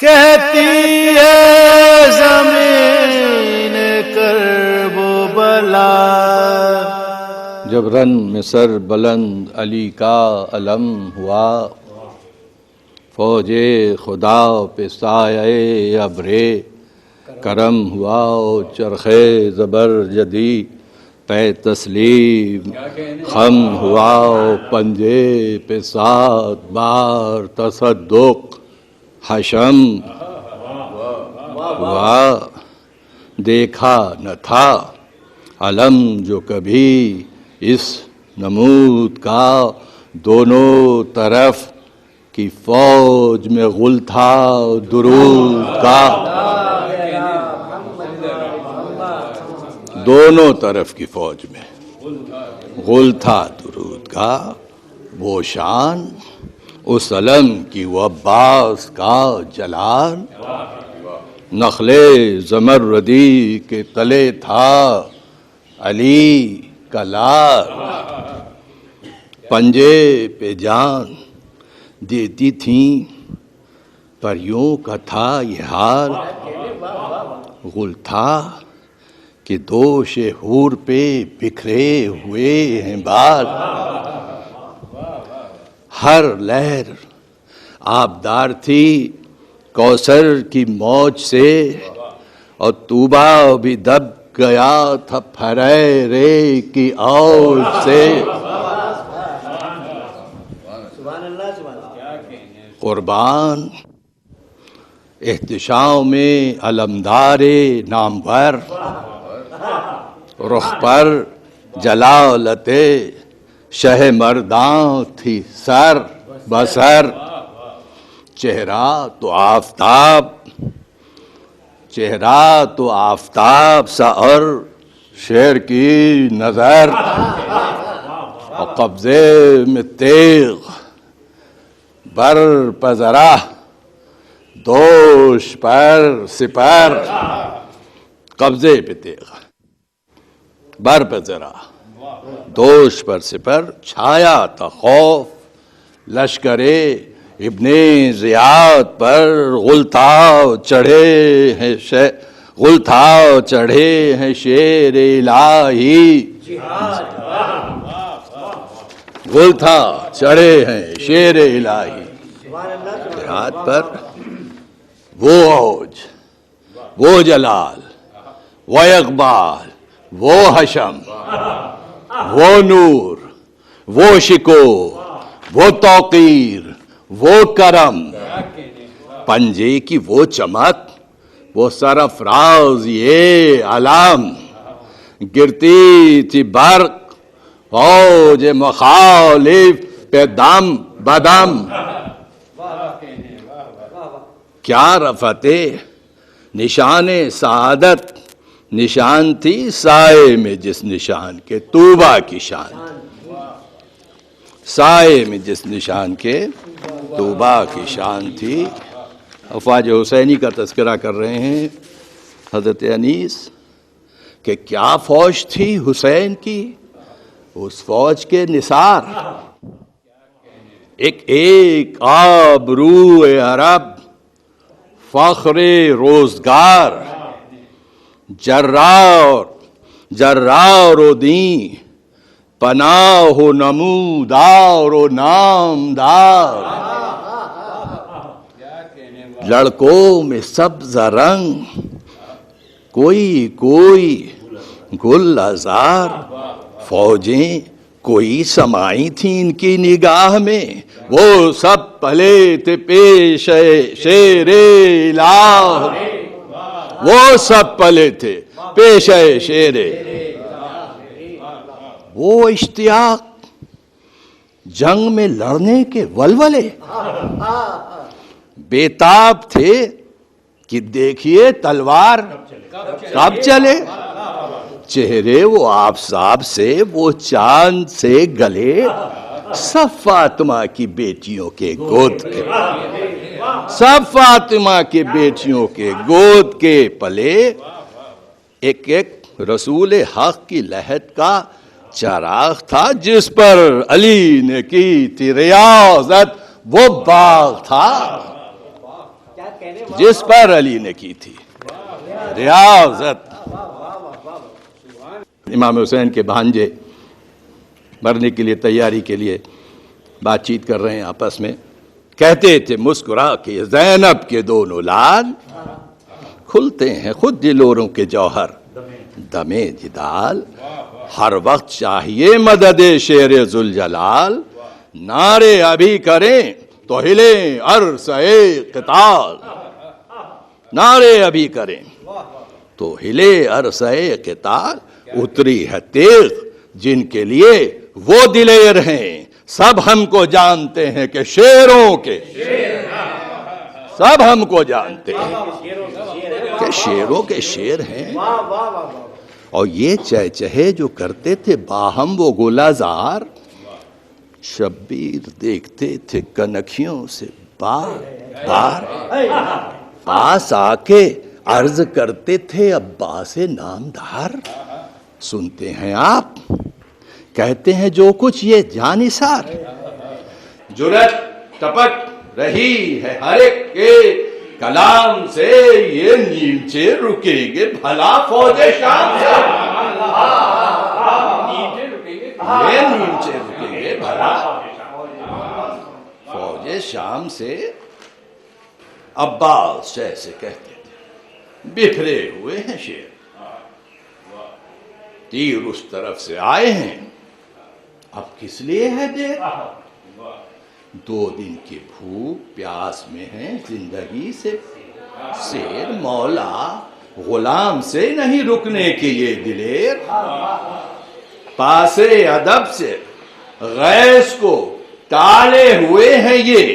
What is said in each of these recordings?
کہتی ہے زمین کرب و بلا، جب رن میں سر بلند علی کا علم ہوا، فوج خدا پہ سایہ ابر کرم ہوا، چرخ زبر جدی پہ تسلیم خم ہوا، پنجے پہ 7 بار تصدق حشم ہوا۔ دیکھا نہ تھا علم جو کبھی اس نمود کا، دونوں طرف کی فوج میں غل تھا درود کا، دونوں طرف کی فوج میں غل تھا درود کا۔ وہ شان اس علم کی، وہ عباس کا جلال، نخل زمردی کے تلے تھا علی کا لال، پنجے پہ جان دیتی تھیں پریوں کا تھا یہ حال، غل تھا کہ دوش حور پہ بکھرے ہوئے ہیں بال، ہر لہر آبدار تھی کوثر کی موج سے، اور طوبیٰ بھی دب گیا تھا پھریرے کی اوج سے۔ قربان احتشام میں علمدار نامور، رخ پر جلالت شہ مرداں تھی سر بسر، چہرہ تو آفتاب سا اور شیر کی نظر، اور قبضے میں تیغ بر پذرا دوش پر سپر، قبضے پہ تیغ بر پذرا دوش پر سپر، چھایا تھا خوف لشکر ابن زیاد پر، غل تھا چڑھے ہیں شیر الہی، غل تھا چڑھے ہیں شیر الہی جہاد پر۔ وہ اوج، وہ جلال، وہ اقبال، وہ حشم، وہ نور، وہ شکو، وہ توقیر، وہ کرم، پنجے کی وہ چمک، وہ سرفراز یہ علم، گرتی تھی برق فوج مخالف پہ دم بدم، کیا رفعت نشان سعادت نشان تھی سائے میں جس نشان کے طوبیٰ کی شان، سائے میں جس نشان کے طوبیٰ کی شان تھی۔ افواج حسینی کا تذکرہ کر رہے ہیں حضرت انیس کہ کیا فوج تھی حسین کی، اس فوج کے نثار ایک آبرو عرب، فخر روزگار، جرار و دین، پناہ و نمودار و نامدار، لڑکوں میں سبز رنگ کوئی گل ہزار، فوجیں کوئی سمائی تھیں ان کی نگاہ میں، وہ سب پلے تھے پیش شیر الہ، وہ سب پلے تھے پیش شیر، وہ اشتیاق جنگ میں لڑنے کے ولولے بےتاب تھے کہ دیکھیے تلوار کب چلے، چہرے وہ آفتاب سے، وہ چاند سے گلے، سب فاطمہ کی بیٹیوں کے گود کے، سب فاطمہ کے بیٹیوں کے گود کے پلے، ایک رسول حق کی لہد کا چراغ تھا جس پر علی نے کی تھی ریاضت، وہ باغ تھا جس پر علی نے کی تھی ریاضت. امام حسین کے بھانجے مرنے کے لیے تیاری کے لیے بات چیت کر رہے ہیں آپس میں. کہتے تھے مسکرا کے زینب کے دونوں لال کھلتے ہیں خود دلوروں کے جوہر دمے جدال. ہر وقت چاہیے مدد شیر ذوالجلال. نعرے ابھی کریں تو ہلیں عرصۂ قتال. نعرے ابھی کریں تو ہلے عرصۂ قتال. اتری ہے تیغ جن کے لیے وہ دلیر ہیں. سب ہم کو جانتے ہیں کہ شیروں کے سب ہم کو جانتے ہیں کہ شیروں کے شیر ہیں. اور یہ چہچہے جو کرتے تھے باہم وہ گلزار. شبیر دیکھتے تھے کنکھیوں سے بار بار. پاس آ کے عرض کرتے تھے عباس نامدار. سنتے ہیں آپ کہتے ہیں جو کچھ یہ جانثار. جرأت ٹپک رہی ہے ہر ایک کے کلام سے. یہ نیچے رکیں گے بھلا فوج شام سے. یہ نیچے رکیں گے بھلا فوج شام سے. عباس جیسے کہتے تھے بکھرے ہوئے ہیں شیر. تیر اس طرف سے آئے ہیں اب کس لیے ہے دیر. 2 دن کی بھوک پیاس میں ہے زندگی سے سیر. مولا غلام سے نہیں رکنے کی یہ دلیر. پاسے ادب سے غیث کو ٹالے ہوئے ہیں یہ.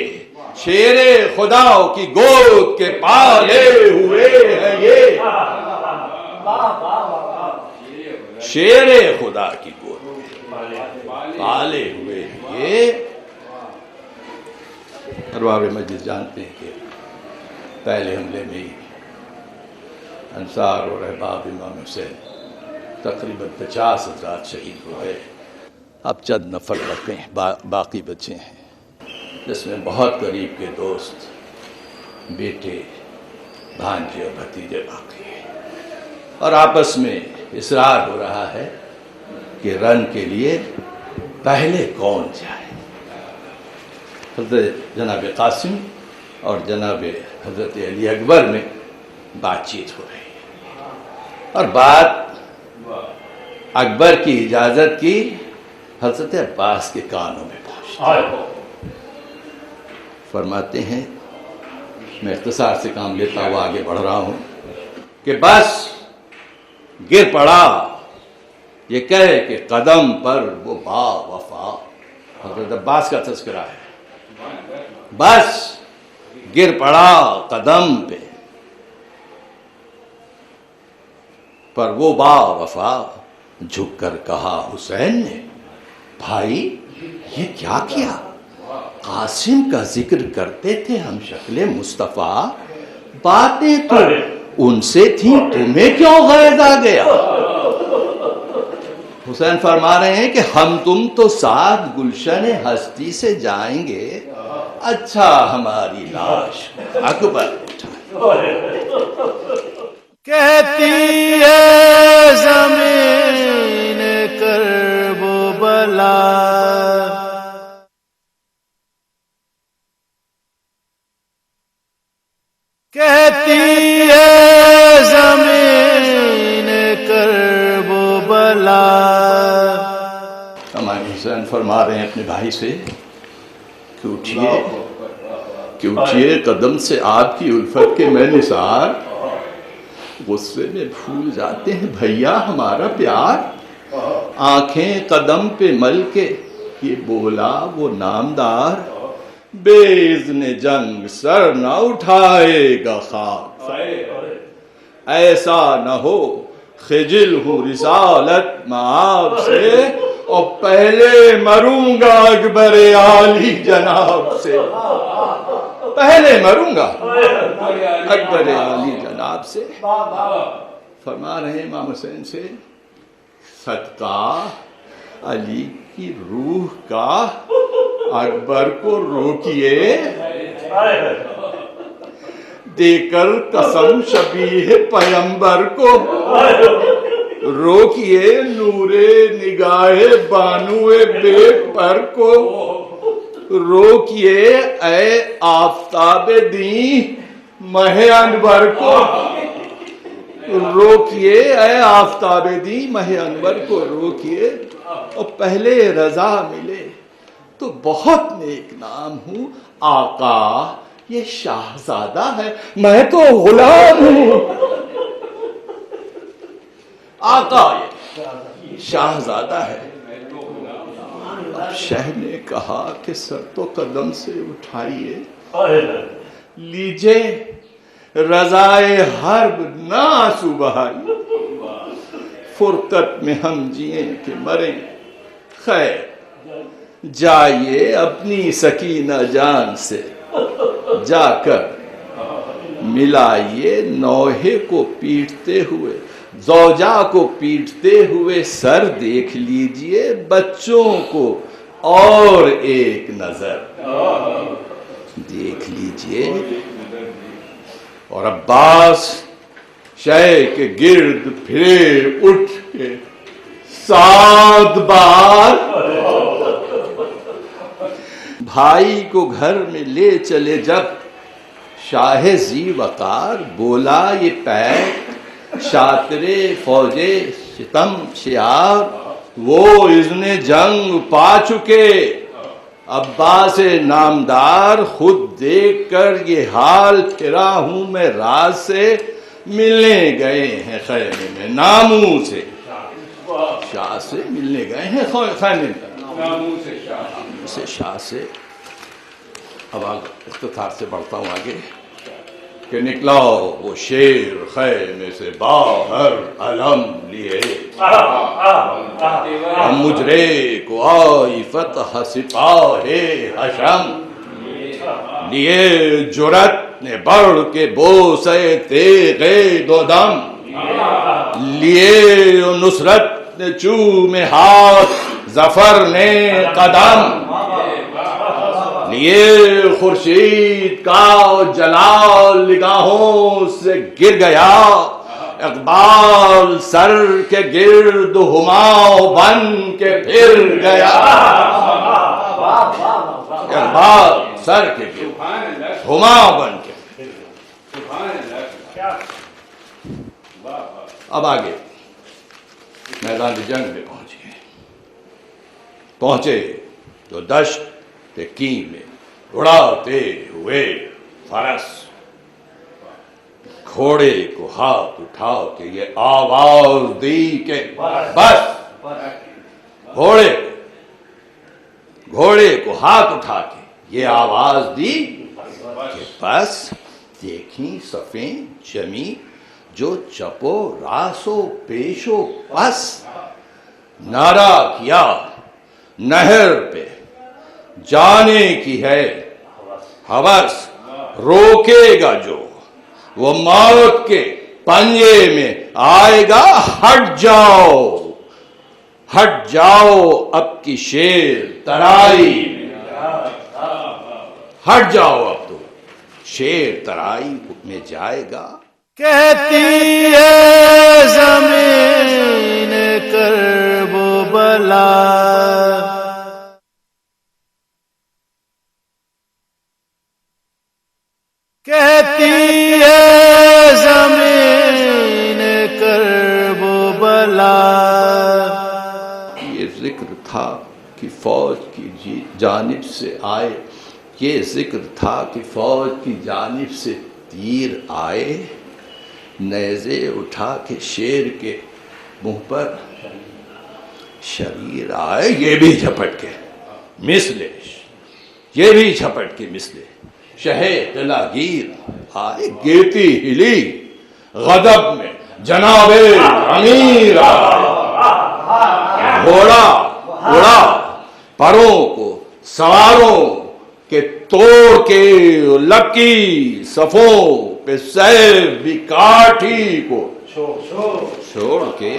شیر خدا کی گود کے پالے ہوئے ہیں یہ. شیر خدا کی گود پالے ہوئے ہیں یہ. ارباب مجلس جانتے ہیں کہ پہلے حملے میں انصار اور احباب امام حسین تقریباً 50,000 شہید ہوئے. اب چند نفر بچے ہیں باقی بچے ہیں جس میں بہت قریب کے دوست بیٹے بھانجے اور بھتیجے باقی ہیں. اور آپس میں اصرار ہو رہا ہے کہ رن کے لیے پہلے کون جائے. حضرت جناب قاسم اور جناب حضرت علی اکبر میں بات چیت ہو رہی ہے. اور بات اکبر کی اجازت کی حضرت عباس کے کانوں میں پہنچی. فرماتے ہیں میں اختصار سے کام لیتا ہوا آگے بڑھ رہا ہوں کہ بس گر پڑا یہ کہے کہ قدم پر وہ با وفا. حضرت عباس کا تذکرہ ہے. بس گر پڑا قدم پہ پر وہ با وفا. جھک کر کہا حسین نے بھائی یہ کیا کیا. قاسم کا ذکر کرتے تھے ہم شکل مصطفیٰ. باتیں تو ان سے تھیں تمہیں کیوں غیظ آ گیا. حسین فرما رہے ہیں کہ ہم تم تو ساتھ گلشن ہستی سے جائیں گے. اچھا ہماری لاش اکبر کہتی ہے زمین کرب و بلا. کہتی ہے زمین کرب و بلا. ہمارے حسین فرما رہے ہیں اپنے بھائی سے کہ اٹھیے قدم سے آپ کی الفت کے میں نثار. غصے میں بھول جاتے ہیں بھیا ہمارا پیار. آنکھیں قدم پہ مل کے یہ بولا وہ نامدار. بے اذن جنگ سر نہ اٹھائے گا خاک. ایسا نہ ہو خجل ہوں رسالت میں آپ سے اور پہلے مروں گا اکبر عالی جناب سے. پہلے مروں گا اکبر عالی جناب سے. فرما رہے ہیں امام حسین سے صدقہ علی کی روح کا اکبر کو روکیے. دے کر قسم شبیہ پیمبر کو، روکیے نور نگاہ بانو بے پر کو، روکیے اے آفتاب دین ماہ انور کو، روکیے اے آفتاب دین ماہ انور کو روکیے، اور پہلے رضا ملے تو بہت نیک نام ہوں، آقا یہ شاہزادہ ہے میں تو غلام ہوں، آقا یہ شاہزادہ ہے۔ اب شہ نے کہا کہ سر تو قدم سے اٹھائیے، لیجے رضائے حرب نہ آنسو بہائی، فرقت میں ہم جئیں کہ مریں، خیر جائیے اپنی سکینہ جان سے جا کر ملائیے نوحے کو پیٹتے ہوئے، زوجہ کو پیٹتے ہوئے سر دیکھ لیجئے، بچوں کو اور ایک نظر دیکھ لیجئے۔ اور عباس شے کے گرد پھرے اٹھ کے 7 بار بھائی کو گھر میں لے چلے جب شاہ زی وقار بولا یہ پیک شاطرے فوج ستم شیار وہ اذن جنگ پا چکے، عباس نامدار خود دیکھ کر یہ حال پھرا ہوں میں راز سے، ملنے گئے ہیں خیمے میں ناموں سے، شاہ سے ملنے گئے ہیں خیمے سے شاہ سے۔ اب اختصار سے بڑھتا ہوں آگے کہ نکلا وہ شیر خیمے سے باہر علم لیے، مجرے کو آئی فتح سپاہ حشم، لیے جرت نے بڑھ کے بوسے تیغ دو دم، لیے نصرت نے چومے ہاتھ ظفر نے قدم، لیے خورشید کا جلال نگاہوں سے گر گیا، اقبال سر کے گرد ہماؤں بن کے پھر گیا، اقبال سر کے گرد ہماؤں بن کے۔ اب آگے میدان جنگ میں پہنچے تو دشت کی میں اڑاتے ہوئے فرس، گھوڑے کو ہاتھ اٹھا کے یہ آواز دی کہ بس، گھوڑے کو ہاتھ اٹھا کے یہ آواز دی کہ بس، دیکھیں صفیں جمی جو چپو راسو پیشو پس، نعرہ کیا نہر پہ جانے کی ہے ہوس، روکے گا جو وہ موت کے پنجے میں آئے گا، ہٹ جاؤ اب کی شیر ترائی میں، ہٹ جاؤ اب تو شیر ترائی میں جائے گا۔ کہتی ہے زمین کرب و بلا، کہتی ہے زمین کرب و بلا۔ یہ ذکر تھا کہ فوج کی جانب سے آئے، یہ ذکر تھا کہ فوج کی جانب سے تیر آئے، نیزے اٹھا کے شیر کے منہ پر شریر آئے، یہ بھی جھپٹ کے مثلے، یہ بھی جھپٹ کے مثلے شہ قلعہ گیر آئے، گیتی ہلی غضب میں جناب امیر آئے، گھوڑا اڑا پروں کو سواروں کے توڑ کے، لکی صفوں پہ سیف بھی کاٹھی کو چھوڑ کے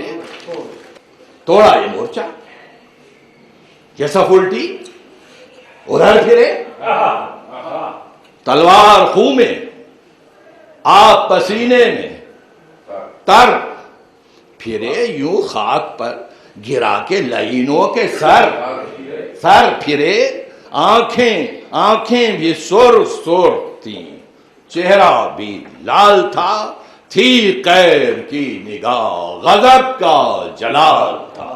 توڑا یہ مورچہ، یہ صف الٹی ادھر پھرے، تلوار خوں میں آپ پسینے میں تر پھرے یوں خاک پر گرا کے لعینوں کے سر پھرے آنکھیں بھی سر تھیں چہرہ بھی لال تھا تھی قیر کی نگاہ غضب کا جلال تھا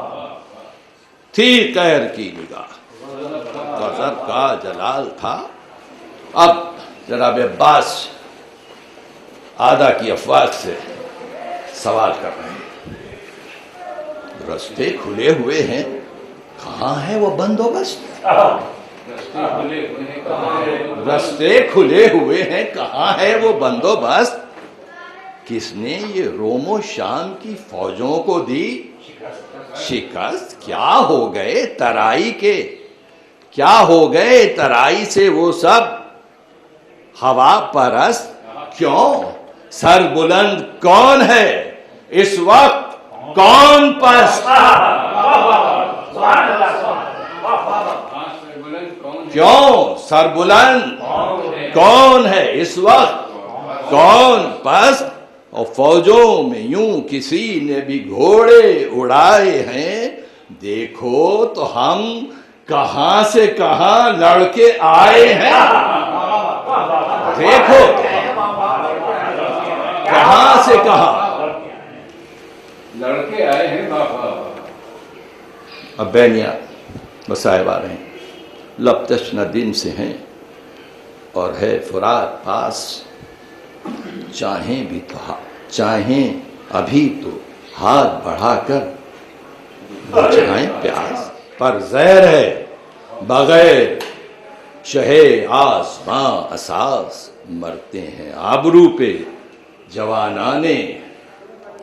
تھی قیر کی نگاہ غضب کا جلال تھا. اب جناب عباس آدھا کی افواج سے سوال کر رہے ہیں. رستے کھلے ہوئے ہیں, کہاں ہے وہ بندوبست؟ رستے کھلے ہوئے ہیں, کہاں ہے وہ بندوبست؟ کس نے یہ روم و شام کی فوجوں کو دی شکست؟ کیا ہو گئے ترائی کے, کیا ہو گئے ترائی سے وہ سب ہوا پرست؟ کیوں سر بلند کون ہے اس وقت, کون پست؟ کیوں سر بلند کون ہے اس وقت, کون پست؟ اور فوجوں میں یوں کسی نے بھی گھوڑے اڑائے ہیں, دیکھو تو ہم کہاں سے کہاں لڑ کے آئے ہیں, دیکھو کہاں سے کہاں لڑ کے آئے ہیں. اب بینیا مصائب آ رہے ہیں, لب تشنہ دن سے ہیں اور ہے فرات پاس, چاہیں ابھی تو ہاتھ بڑھا کر بجھائیں پیاس, پر زہر ہے بغیر شہے آسماں اساس, مرتے ہیں آبرو پہ جوانان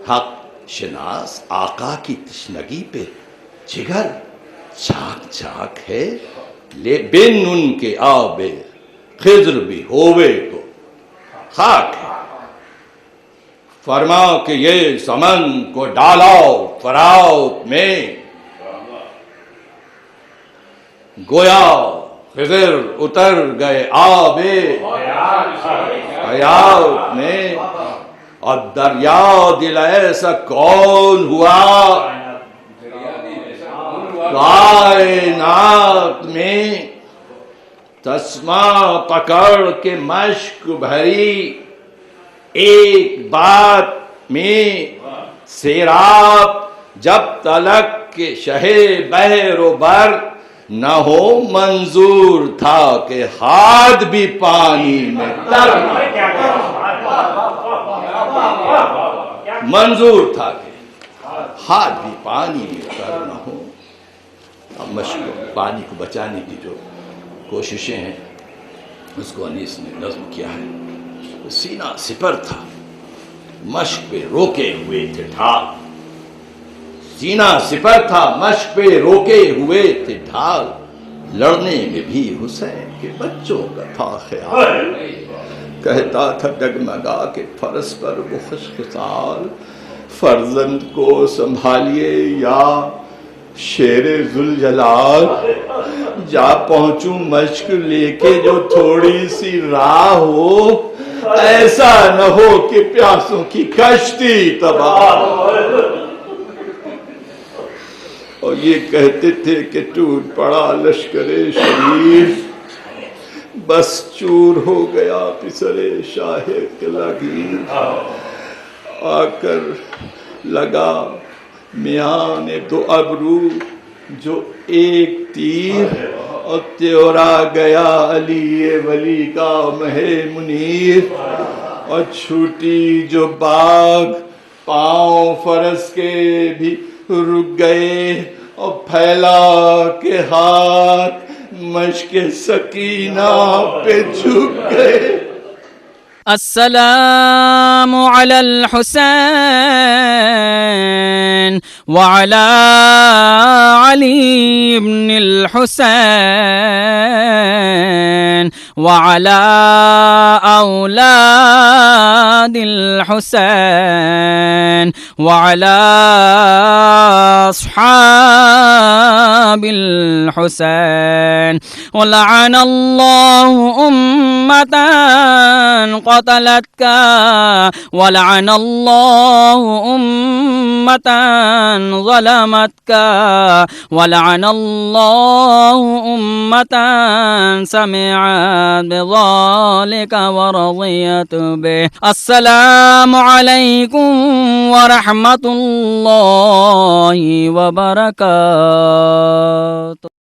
حق شناس, آقا کی تشنگی پہ جگر چاک چاک ہے, لے بن ان کے آب خضر بھی ہوئے تو خاک ہے. فرما کہ یہ سمن کو ڈالاؤ فراؤت میں, گویا خضر اتر گئے آب حیات میں, اور دریا دل ایسا کون ہوا کائنات میں, تسمہ پکڑ کے مشک بھری ایک بات میں سیراب, جب تلک کے شہے بحر و بر نہ ہو منظور تھا کہ ہاتھ بھی پانی میں تر, منظور تھا کہ ہاتھ بھی پانی میں تر نہ ہو. اب مشق پانی کو بچانے کی جو کوششیں ہیں اس کو انیس نے نظم کیا ہے. سینہ سپر تھا مشق پہ روکے ہوئے تھے ڈھال, سینہ سپر تھا مشق پہ روکے ہوئے تھے ڈھال, لڑنے میں بھی حسین کے بچوں کا تھا خیال, کہتا تھا ڈگمگا کے فرس پر وہ خوش خصال, فرزند کو سنبھالیے یا شیر ذوالجلال, جا پہنچوں مشق لے کے جو تھوڑی سی راہ ہو, ایسا نہ ہو کہ پیاسوں کی کشتی تباہ. اور یہ کہتے تھے کہ ٹوٹ پڑا لشکر شریف, بس چور ہو گیا پسرے شاہ قلعہ گیر, آ کر لگا میان دو ابرو جو ایک تیر, اور تیورا گیا علی ولی کا مہ منیر, اور چھوٹی جو باغ پاؤں فرس کے بھی رک گئے, اور پھیلا کے ہاتھ مشق سکینہ پہ جھک گئے. السلام علی الحسین وعلی علی بن الحسین وعلی اولاد الحسین وعلی اصحاب الحسین ولعن اللہ امتا قتلتك ولعن الله أمة ظلمتك ولعن الله أمة سمعت بذلك ورضيت به. السلام عليكم ورحمة الله وبركاته.